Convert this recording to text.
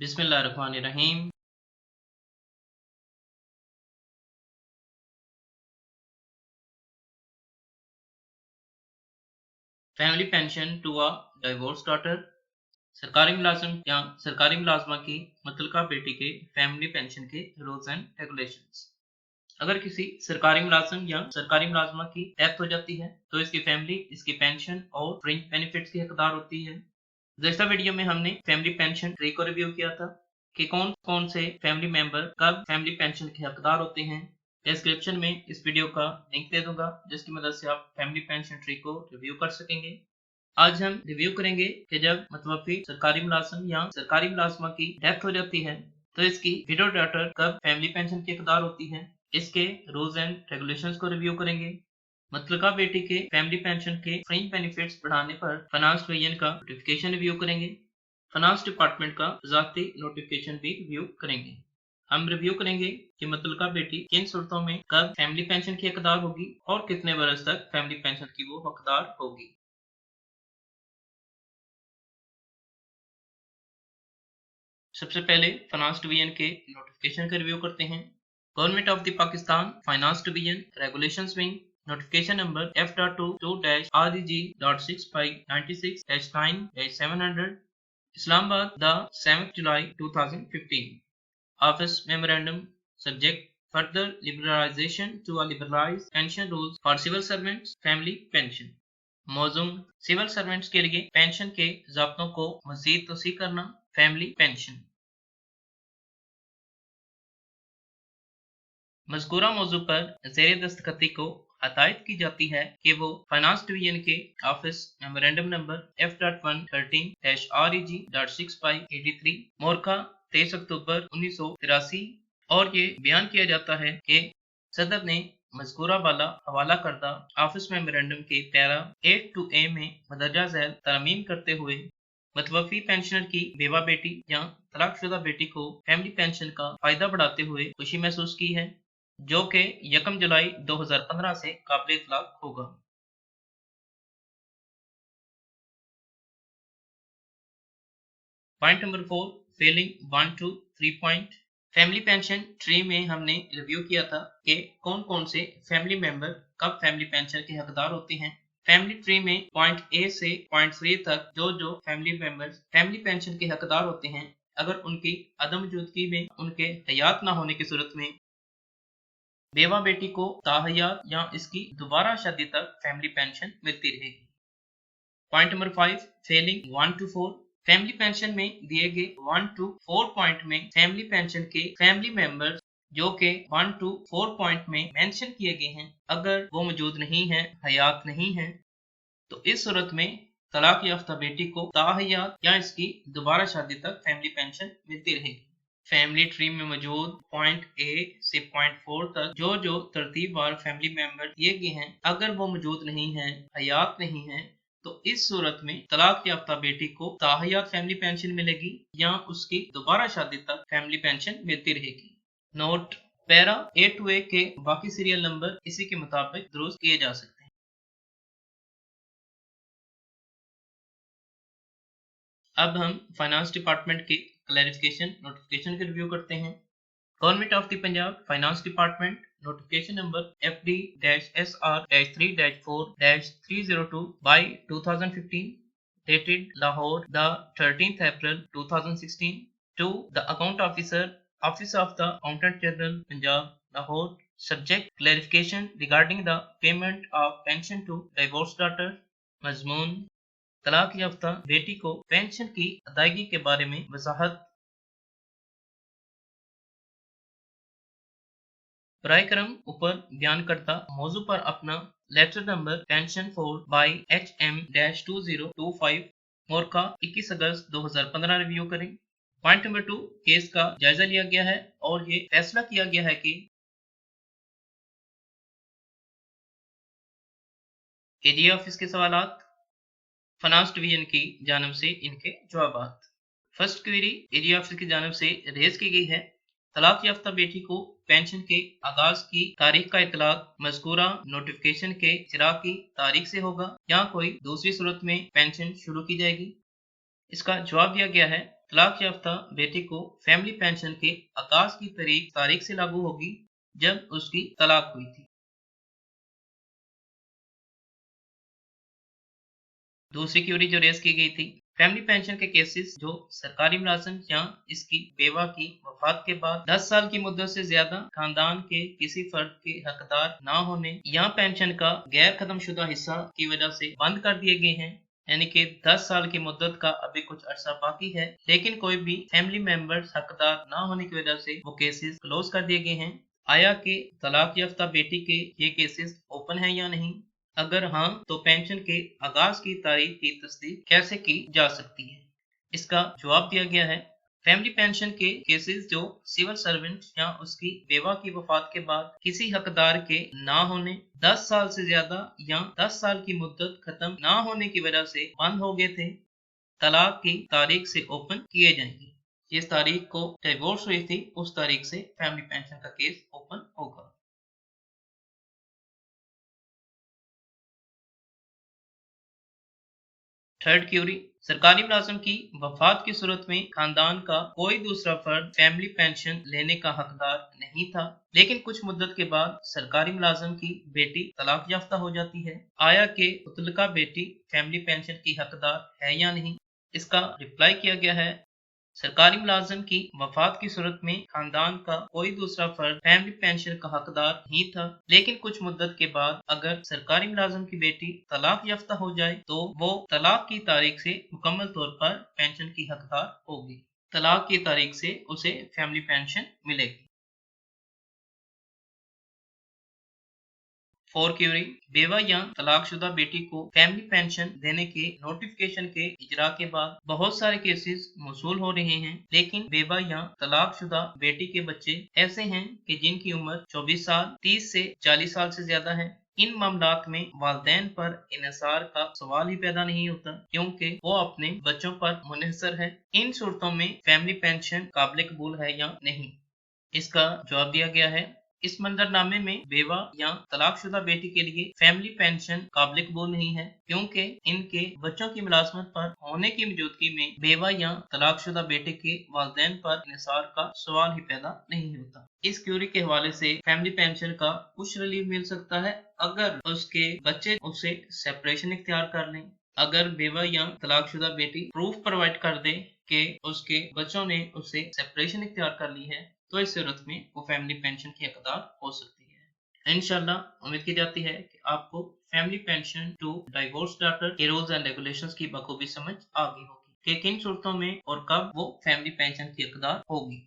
बिस्मिल्लाहिर्रहमानिर्रहीम। Family pension to a divorce daughter. सरकारी मुलाजिम या सरकारी मुलाजमा की मुतल्लका बेटी के फैमिली पेंशन के रूल्स एंड रेगुलेशंस। अगर किसी सरकारी मुलाजिम या सरकारी मुलाजमा की डेथ हो जाती है तो इसकी फैमिली इसकी पेंशन और फ्रिंज बेनिफिट्स की हकदार होती है। गुज़श्ता वीडियो में हमने फैमिली पेंशन ट्री को रिव्यू किया था कि कौन कौन से फैमिली मेंबर कब फैमिली पेंशन के हकदार होते हैं। डिस्क्रिप्शन में इस वीडियो का लिंक दे दूंगा जिसकी मदद से आप फैमिली पेंशन ट्री को रिव्यू कर सकेंगे। आज हम रिव्यू करेंगे कि जब मतवफ़ी सरकारी मुलाजिम या सरकारी मुलाजमा की डेथ हो जाती है तो इसकी विडो डॉटर कब फैमिली पेंशन की हकदार होती है। इसके रूल्स एंड रेगुलेशंस को रिव्यू करेंगे। मुतल्लका बेटी के फैमिली पेंशन के फ्रिंज बेनिफिट्स बढ़ाने पर फाइनेंस डिवीजन का नोटिफिकेशन रिव्यू करेंगे। फाइनेंस डिपार्टमेंट का ज़ाती नोटिफिकेशन भी रिव्यू करेंगे। हम रिव्यू करेंगे कि मुतल्लका बेटी किन सूरतों में कब फैमिली पेंशन की हकदार होगी और कितने बरस तक फैमिली पेंशन की वो हकदार होगी। सबसे पहले फाइनेंस डिवीजन के नोटिफिकेशन का रिव्यू करते हैं। Government of the Pakistan finance division regulations wing notification number F.2-REG.6/96-9/700 Islamabad, the 7th July 2015. Office Memorandum. Subject: Further liberalization to a liberalized pension rules for civil servants, family pension. मौजूम civil servants के लिए pension के ज़ाब्तों को मज़ीद तौसी करना, family pension. मज़कूरा मौजू पर ज़ेर दस्तखती को हदायत की जाती है कि वो फाइनेंस डिवीजन के ऑफिस मेमोरेंडम नंबर F.113-REG.6/83 मोरखा 23 अक्टूबर 1983 और ये बयान किया जाता है कि सदर ने मज़कूरा वाला हवाला करदा ऑफिस मेमोरेंडम के पैरा 8-A में मदरजा झैल तरमीम करते हुए मतवफ़ी पेंशनर की बेवा बेटी या तलाकशुदा बेटी को फैमिली पेंशन का फ़ायदा बढ़ाते हुए खुशी महसूस की है, जो कि 1 जुलाई 2015 से काबिल इतलाक होगा। Point number 4, failing 1 to 3 point. Family pension tree में हमने रिव्यू किया था कि कौन कौन से फैमिली मेंबर कब फैमिली पेंशन के हकदार होते हैं। फैमिली ट्री में पॉइंट ए से पॉइंट 3 तक जो फैमिली मेंबर्स फैमिली पेंशन के हकदार होते हैं, अगर उनकी अदम मौजूदगी में उनके हयात ना होने की सूरत में बेवा बेटी को ताहयात या इसकी दोबारा शादी तक फैमिली पेंशन मिलती रहेगी। Point number 5, failing 1 to 4। Family pension में दिए गए 1 to 4 पॉइंट में फैमिली पेंशन के फैमिली मेंबर्स जो कि 1 to 4 पॉइंट में मेंशन किए गए हैं, अगर वो मौजूद नहीं है, हयात नहीं है, तो इस सूरत में तलाक याफ्ता बेटी को ताहयात या इसकी दोबारा शादी तक फैमिली पेंशन मिलती रहेगी। फैमिली ट्री में मौजूद पॉइंट ए से पॉइंट 4 तक जो तरतीबवार फैमिली मेंबर दिए गए हैं, अगर वो मौजूद नहीं है, हयात नहीं है, तो इस सूरत में तलाक याफ्ता बेटी को ताहयात फैमिली पेंशन मिलेगी या उसकी दोबारा शादी तक फैमिली पेंशन मिलती रहेगी। नोट: पैरा A-A के बाकी सीरियल नंबर इसी के मुताबिक दुरुस्त किए जा सकते हैं। अब हम फाइनेंस डिपार्टमेंट के क्लैरिफिकेशन नोटिफिकेशन के रिव्यू करते हैं। Government of the Punjab finance department notification number FD-SR-3-4-302 by 2015 dated Lahore, the 13th April 2016 to the account officer, Office of the Accountant General, Punjab, Lahore. Subject: clarification regarding the payment of pension to divorced daughter. मजमून: तलाक याफ्ता बेटी को pension की अदायगी के बारे में वजाहत। बराए करम ऊपर बयान करता मौजू पर अपना letter number pension for by HM-2025 मोरखा 21 अगस्त 2015 रिव्यू करें। पॉइंट नंबर 2, केस का जायजा लिया गया है और ये फैसला किया गया है कि एडीए ऑफिस के सवालात, फाइनेंस डिवीजन की जानब से इनके जवाबात। फर्स्ट क्वेरी एडीए ऑफिस की जानब से रेज की गई है। तलाक याफ्ता बेटी को पेंशन के आगाज की तारीख का इतलाक मज़कूरा नोटिफिकेशन के इजरा की तारीख से होगा या कोई दूसरी सूरत में पेंशन शुरू की जाएगी। इसका जवाब दिया गया है तलाक याफ्ता बेटी को फैमिली पेंशन के आगाज की तारीख से लागू होगी जब उसकी तलाक हुई थी। दूसरी क्यूरी जो रेज की गई थी, फैमिली पेंशन के केसेस जो सरकारी मुलाजिम या इसकी बेवा की वफात के बाद 10 साल की मुद्दत से ज्यादा खानदान के किसी फर्द के हकदार ना होने या पेंशन का गैर खत्म शुदा हिस्सा की वजह से बंद कर दिए गए हैं। यानी कि 10 साल की मुद्दत का अभी कुछ अरसा बाकी है, लेकिन कोई भी फैमिली मेंबर्स हकदार ना होने की वजह से वो केसेस क्लोज कर दिए गए हैं। आया कि तलाक याफ्ता बेटी के ये केसेस ओपन है या नहीं? अगर हाँ, तो पेंशन के आगाज की तारीख की तस्दीक कैसे की जा सकती है? इसका जवाब दिया गया है, फैमिली पेंशन के केसेस जो सिविल सर्वेंट या उसकी बेवा की वफात के बाद किसी हकदार के ना होने, 10 साल से ज्यादा या 10 साल की मुद्दत खत्म ना होने की वजह से बंद हो गए थे, तलाक की तारीख से ओपन किए जाएंगे। जिस तारीख को डिवोर्स हुई थी उस तारीख से फैमिली पेंशन का केस ओपन होगा। थर्ड क्यूरी, सरकारी मुलाजिम की वफात की सूरत में खानदान का कोई दूसरा फर्द फैमिली पेंशन लेने का हकदार नहीं था, लेकिन कुछ मुद्दत के बाद सरकारी मुलाजिम की बेटी तलाक याफ्ता हो जाती है। आया कि मुतल्लिका बेटी फैमिली पेंशन की हकदार है या नहीं? इसका रिप्लाई किया गया है, सरकारी मुलाजिम की वफात की सूरत में खानदान का कोई दूसरा फर्द फैमिली पेंशन का हकदार नहीं था, लेकिन कुछ मुद्दत के बाद अगर सरकारी मुलाजिम की बेटी तलाक याफ्ता हो जाए तो वो तलाक की तारीख से मुकम्मल तौर पर पेंशन की हकदार होगी। तलाक की तारीख से उसे फैमिली पेंशन मिलेगी। फोर क्यूरी, बेवा या तलाकशुदा बेटी को फैमिली पेंशन देने के नोटिफिकेशन के इजरा के बाद बहुत सारे केसेस मौसूल हो रहे हैं, लेकिन बेवा या तलाकशुदा बेटी के बच्चे ऐसे हैं कि जिनकी उम्र 24 साल 30 से 40 साल से ज्यादा है। इन मामलात में वालदैन पर इन्हिसार का सवाल ही पैदा नहीं होता, क्योंकि वो अपने बच्चों पर मुनहसर है। इन सूरतों में फैमिली पेंशन काबिल कबूल है या नहीं? इसका जवाब दिया गया है, इस मंजरनामे में बेवा या तलाकशुदा बेटी के लिए फैमिली पेंशन काबिल कबूल नहीं है, क्योंकि इनके बच्चों की मुलाजमत पर होने की मौजूदगी में बेवा या तलाकशुदा बेटे के वालिदैन पर इन्हिसार का सवाल ही पैदा नहीं होता। इस क्यूरी के हवाले से फैमिली पेंशन का कुछ रिलीफ मिल सकता है अगर उसके बच्चे उसे सेपरेशन इख्तियार कर लें। अगर बेवा या तलाकशुदा बेटी प्रूफ प्रोवाइड कर दे कि उसके बच्चों ने उससे सेपरेशन इख्तियार कर ली है, तो इस सूरत में वो फैमिली पेंशन की हकदार हो सकती है। इंशाल्लाह उम्मीद की जाती है कि आपको family pension to divorce daughter के रूल्स एंड रेगुलेशंस की बखूबी समझ आ गई होगी कि किन सूरतों में और कब वो फैमिली पेंशन की हकदार होगी।